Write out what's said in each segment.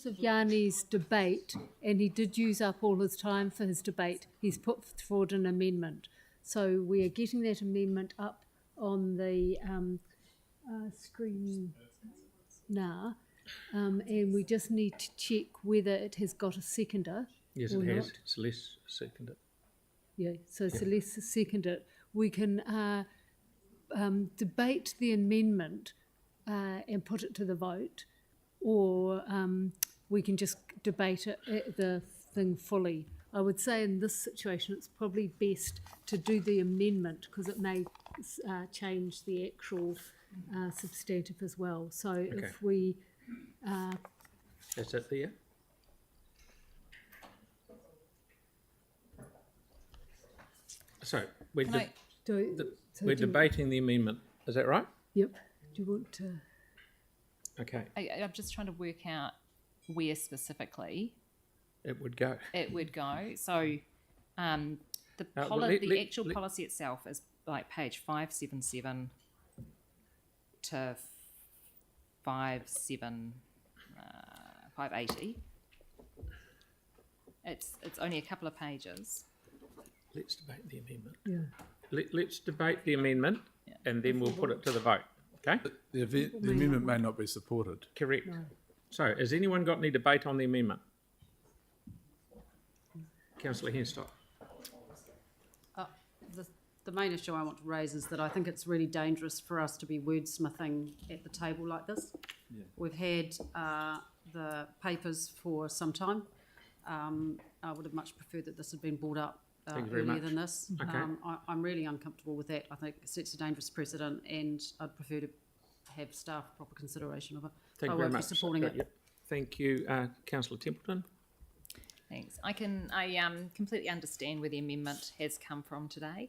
of Yanni's debate, and he did use up all his time for his debate, he's put forward an amendment. So we are getting that amendment up on the screen now, and we just need to check whether it has got a seconder. Yes, it has. Celeste seconded. Yeah, so Celeste seconded. We can debate the amendment and put it to the vote, or we can just debate it, the thing fully. I would say in this situation it's probably best to do the amendment because it may change the actual substantive as well. So if we... That's it there? So we're debating the amendment. Is that right? Yep. Do you want to... Okay. I'm just trying to work out where specifically it would go. So the actual policy itself is like page 577 to 580. It's only a couple of pages. Let's debate the amendment. Yeah. Let's debate the amendment, and then we'll put it to the vote. Okay? The amendment may not be supported. Correct. No. So, has anyone got any debate on the amendment? Councillor Henstock. The main issue I want to raise is that I think it's really dangerous for us to be wordsmithing at the table like this. Yeah. We've had the papers for some time. I would have much preferred that this had been brought up earlier than this. Okay. I'm really uncomfortable with that. I think it sets a dangerous precedent, and I'd prefer to have staff proper consideration of it. Thank you very much. Supporting it. Yep. Thank you, Councillor Templeton. Thanks. I completely understand where the amendment has come from today,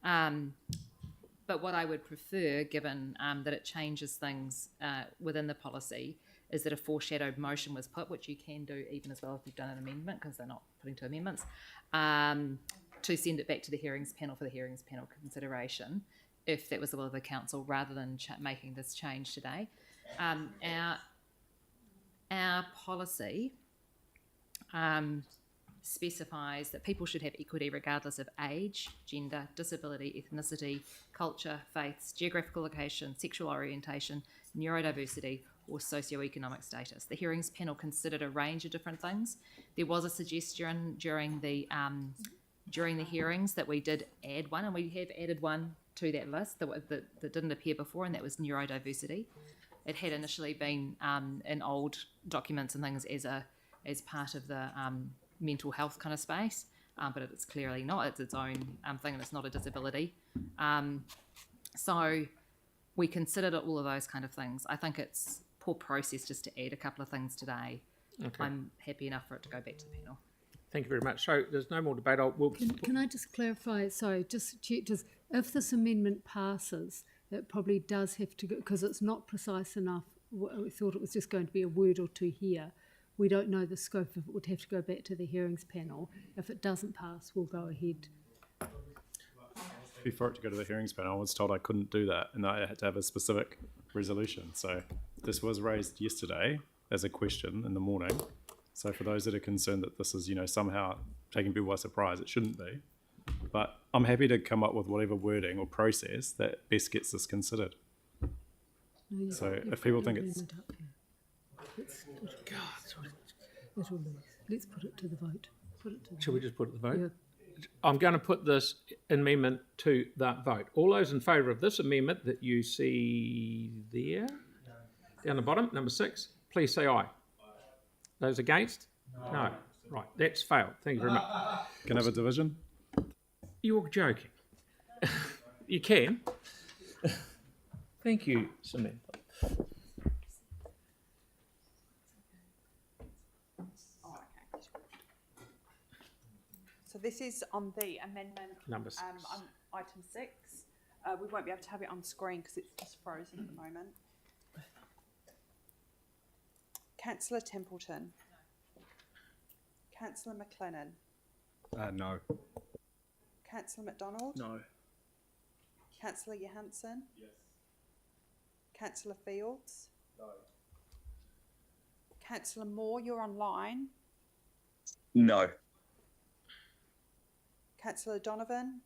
but what I would prefer, given that it changes things within the policy, is that a foreshadowed motion was put, which you can do even as well if you've done an amendment, because they're not putting two amendments, to send it back to the hearings panel for the hearings panel consideration, if that was the will of the council, rather than making this change today. Our policy specifies that people should have equity regardless of age, gender, disability, ethnicity, culture, faiths, geographical location, sexual orientation, neurodiversity, or socioeconomic status. The hearings panel considered a range of different things. There was a suggestion during the hearings that we did add one, and we have added one to that list that didn't appear before, and that was neurodiversity. It had initially been in old documents and things as part of the mental health kind of space, but it's clearly not. It's its own thing, and it's not a disability. So we considered all of those kind of things. I think it's poor process just to add a couple of things today. Okay. I'm happy enough for it to go back to the panel. Thank you very much. So there's no more debate. Can I just clarify? Sorry, just check. If this amendment passes, it probably does have to go, because it's not precise enough. We thought it was just going to be a word or two here. We don't know the scope of it. Would have to go back to the hearings panel. If it doesn't pass, we'll go ahead. Before it to go to the hearings panel, I was told I couldn't do that, and I had to have a specific resolution. So this was raised yesterday as a question in the morning. So for those that are concerned that this is, somehow taking people by surprise, it shouldn't be. But I'm happy to come up with whatever wording or process that best gets this considered. No, so if people think it's... Let's put it to the vote. Shall we just put it to the vote? Yeah. I'm going to put this amendment to that vote. All those in favour of this amendment that you see there, down the bottom, number 6, please say aye. Those against? No. Right, that's failed. Thank you very much. Can I have a division? You're joking. You can. Thank you, Samantha. So this is on the amendment number 6. On item 6. We won't be able to have it on screen because it's just frozen at the moment. Councillor Templeton. No. Councillor McLennan. No. Councillor McDonald. No. Councillor Johansson. Yes. Councillor Fields. No. Councillor Moore, you're online. No. Councillor Donovan?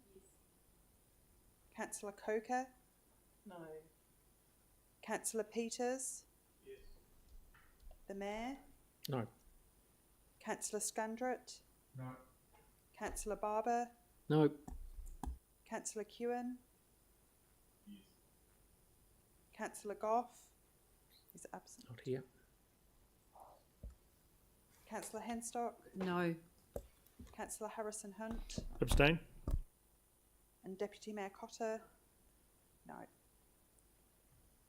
Councillor Coker? No. Councillor Peters? Yes. The Mayor? No. Councillor Scundrett? No. Councillor Barber? No. Councillor Kewen? Yes. Councillor Goff? Is absent. Not here. Councillor Henstock? No. Councillor Harrison Hunt? Abstain? And Deputy Mayor Cotter? No.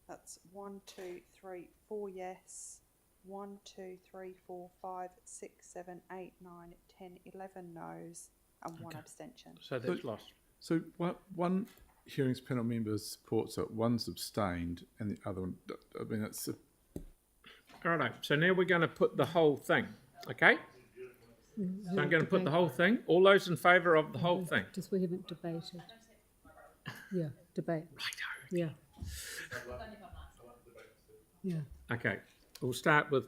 That's 1, 2, 3, 4 yes. 1, 2, 3, 4, 5, 6, 7, 8, 9, 10, 11 no's and 1 abstention. So that's lost. So one hearings panel member supports it, one's abstained, and the other one, I mean, it's a, Righto. So now we're going to put the whole thing. Okay. So I'm going to put the whole thing. All those in favour of the whole thing. Just we haven't debated. Yeah, debate. Yeah. Yeah. Okay. We'll start with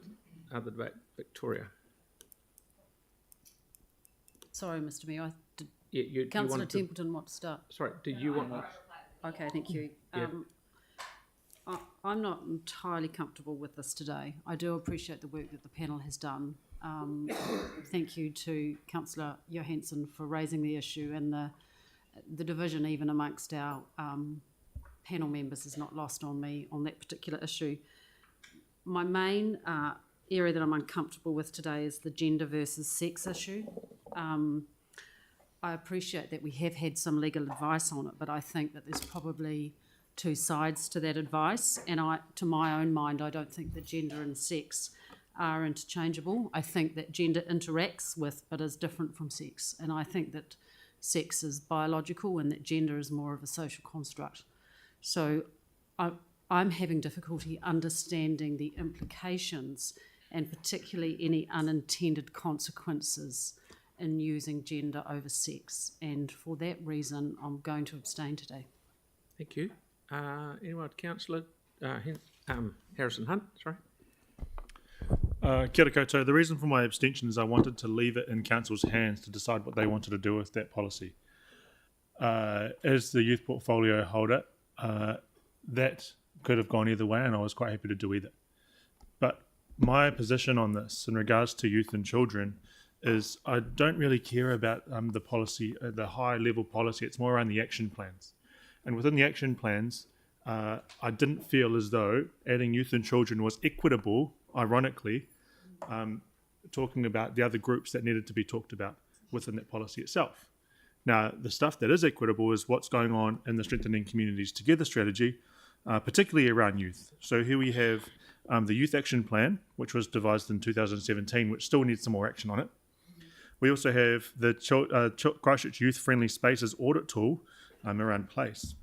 other debate. Victoria. Sorry, Mr Mayor. You Councillor wanted to, Templeton wants to start. sorry, did you want to? Okay, thank you. Yeah. I'm not entirely comfortable with this today. I do appreciate the work that the panel has done. Thank you to Councillor Johansson for raising the issue, and the division even amongst our panel members is not lost on me on that particular issue. My main area that I'm uncomfortable with today is the gender versus sex issue. I appreciate that we have had some legal advice on it, but I think that there's probably two sides to that advice, and to my own mind, I don't think that gender and sex are interchangeable. I think that gender interacts with but is different from sex, and I think that sex is biological and that gender is more of a social construct. So I'm having difficulty understanding the implications and particularly any unintended consequences in using gender over sex, and for that reason I'm going to abstain today. Thank you. Anyone? Councillor Harrison Hunt, sorry. Kia ora koutou. The reason for my abstention is I wanted to leave it in council's hands to decide what they wanted to do with that policy. As the youth portfolio holder, that could have gone either way, and I was quite happy to do either. But my position on this in regards to youth and children is I don't really care about the policy, the high level policy. It's more around the action plans. And within the action plans, I didn't feel as though adding youth and children was equitable, ironically, talking about the other groups that needed to be talked about within that policy itself. Now, the stuff that is equitable is what's going on in the Strengthening Communities Together strategy, particularly around youth. So here we have the Youth Action Plan, which was devised in 2017, which still needs some more action on it. We also have the Christchurch Youth Friendly Spaces Audit Tool around place.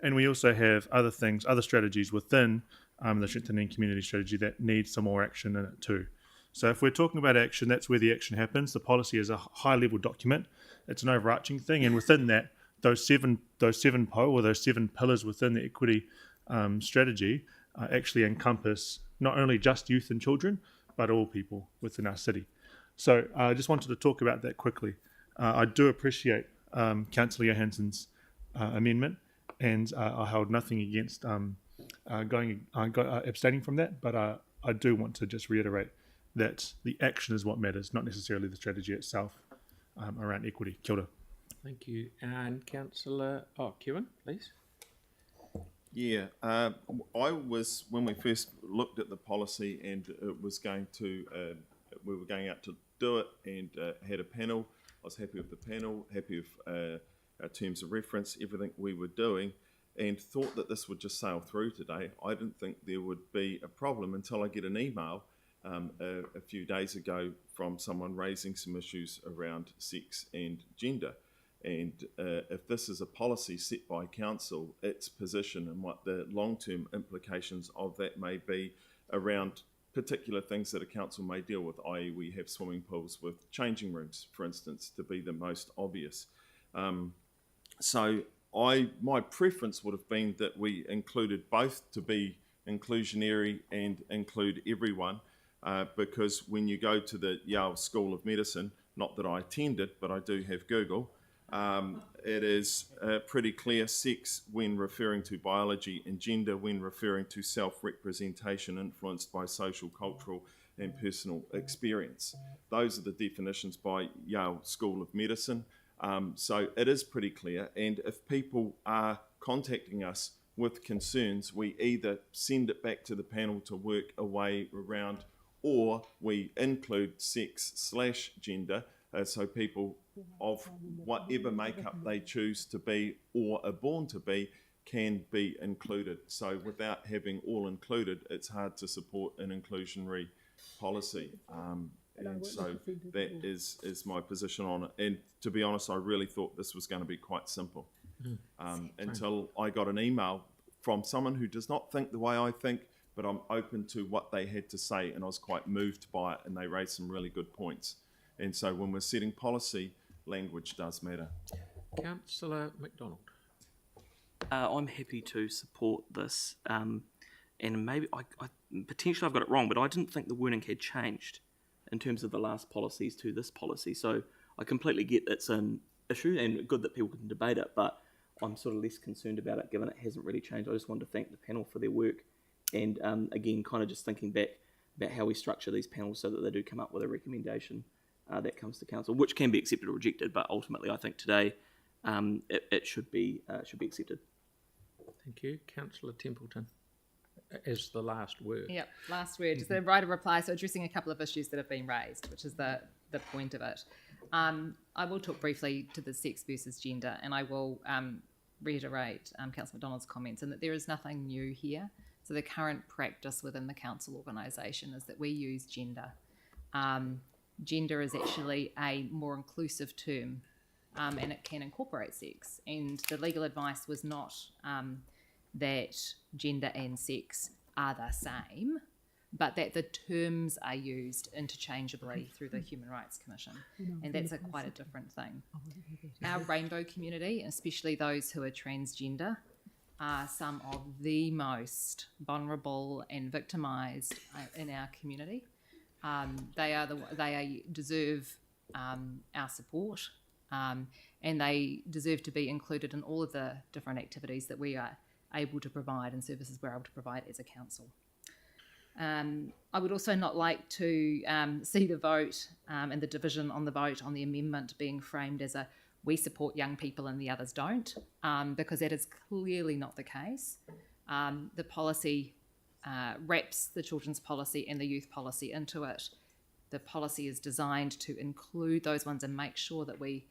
And we also have other things, other strategies within the Strengthening Community Strategy that need some more action in it too. So if we're talking about action, that's where the action happens. The policy is a high-level document. It's an overarching thing, and within that, those seven pillars within the equity strategy actually encompass not only just youth and children, but all people within our city. So I just wanted to talk about that quickly. I do appreciate Councillor Johansson's amendment, and I held nothing against abstaining from that, but I do want to just reiterate that the action is what matters, not necessarily the strategy itself around equity. Kia ora. Thank you. And Councillor Kewen, please. Yeah, I was, when we first looked at the policy and it was going to, we were going out to do it and had a panel. I was happy with the panel, happy with our terms of reference, everything we were doing, and thought that this would just sail through today. I didn't think there would be a problem until I get an email a few days ago from someone raising some issues around sex and gender. And if this is a policy set by council, its position and what the long-term implications of that may be around particular things that a council may deal with, i.e. we have swimming pools with changing rooms, for instance, to be the most obvious. So my preference would have been that we included both to be inclusionary and include everyone. because when you go to the Yale School of Medicine, not that I attended, but I do have Google, it is pretty clear sex when referring to biology and gender when referring to self-representation influenced by social, cultural and personal experience. Those are the definitions by Yale School of Medicine. So it is pretty clear, and if people are contacting us with concerns, we either send it back to the panel to work a way around, or we include sex/gender, so people of whatever makeup they choose to be or are born to be can be included. So without having all included, it's hard to support an inclusionary policy. And so that is my position on it. And to be honest, I really thought this was going to be quite simple until I got an email from someone who does not think the way I think, but I'm open to what they had to say, and I was quite moved by it, and they raised some really good points. And so when we're setting policy, language does matter. Councillor MacDonald. I'm happy to support this, and maybe I potentially I've got it wrong, but I didn't think the wording had changed in terms of the last policies to this policy. So I completely get it's an issue and good that people can debate it, but I'm sort of less concerned about it given it hasn't really changed. I just wanted to thank the panel for their work, and again, kind of just thinking back about how we structure these panels so that they do come up with a recommendation that comes to council, which can be accepted or rejected, but ultimately I think today it should be accepted. Thank you. Councillor Templeton is the last word. Yep, last word. Just the right of reply, so addressing a couple of issues that have been raised, which is the point of it. I will talk briefly to the sex versus gender, and I will reiterate Councillor MacDonald's comments in that there is nothing new here. So the current practice within the council organisation is that we use gender. Gender is actually a more inclusive term, and it can incorporate sex. And the legal advice was not that gender and sex are the same, but that the terms are used interchangeably through the Human Rights Commission. And that's quite a different thing. Our rainbow community, especially those who are transgender, are some of the most vulnerable and victimised in our community. They deserve our support, and they deserve to be included in all of the different activities that we are able to provide and services we're able to provide as a council. I would also not like to see the vote and the division on the vote on the amendment being framed as a we support young people and the others don't, because that is clearly not the case. The policy wraps the children's policy and the youth policy into it. The policy is designed to include those ones and make sure that we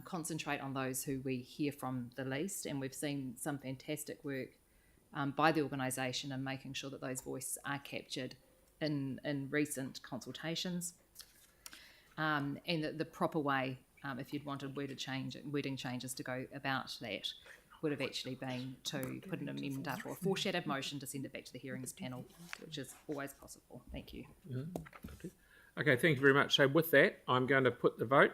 concentrate on those who we hear from the least, and we've seen some fantastic work by the organisation in making sure that those voices are captured in recent consultations, and the proper way, if you'd wanted wording changes to go about that, would have actually been to put an amendment up or a foreshadowed motion to send it back to the hearings panel, which is always possible. Thank you. Okay, thank you very much. So with that, I'm going to put the vote.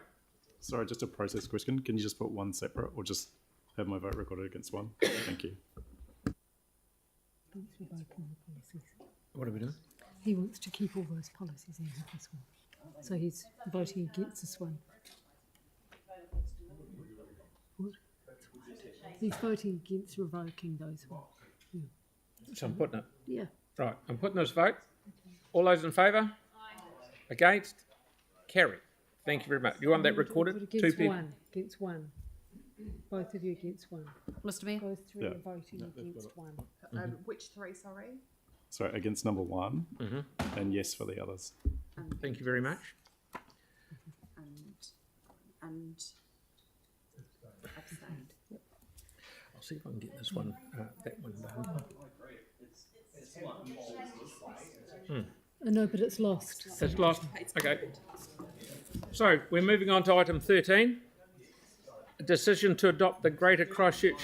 Sorry, just a process question. Can you just put one separate, or just have my vote recorded against one? Thank you. What are we doing? He wants to keep all those policies in this one. So he's voting against this one. What? He's voting against revoking those ones. Yeah. So I'm putting it. Yeah. Right, I'm putting this vote. All those in favour? Aye. Against? Carry. Thank you very much. You want that recorded? Against one. Against one. Both of you against one. Mr. Mayor? Both three are voting against one. Which three, sorry? Sorry, against number one, and yes for the others. Thank you very much. And abstained. I'll see if I can get this one, that one done. No, but it's lost. It's lost. Okay. So we're moving on to item 13. A decision to adopt the Greater Christchurch